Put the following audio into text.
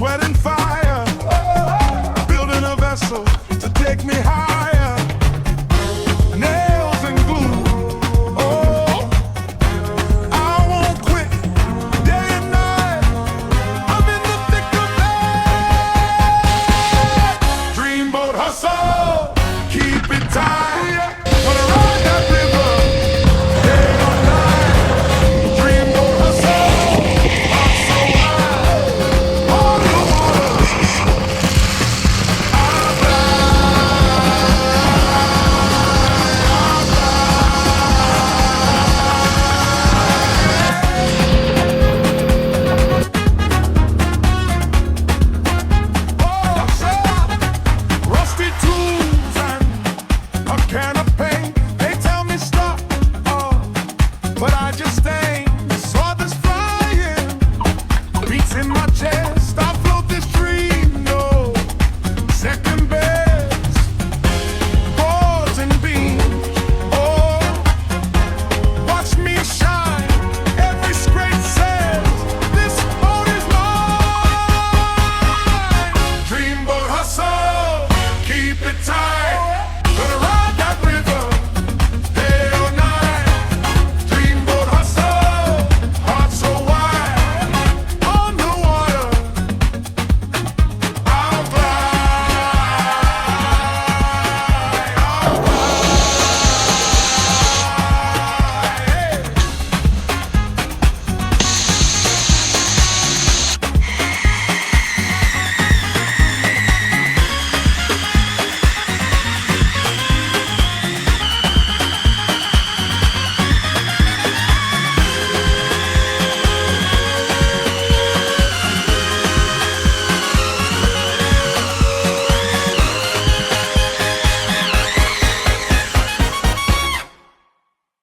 sweat and fire, building a vessel to take me higher. Nails and glue, oh, I won't quit day and night. I'm in the thick of it. Dreamboat hustle, keep it tight. Wanna ride that river, day or night. Dreamboat hustle, up so high, on the water. Rusty tools and a can of paint. They tell me stop, oh, but I just ain't. Saw this flying, beats in my chest. I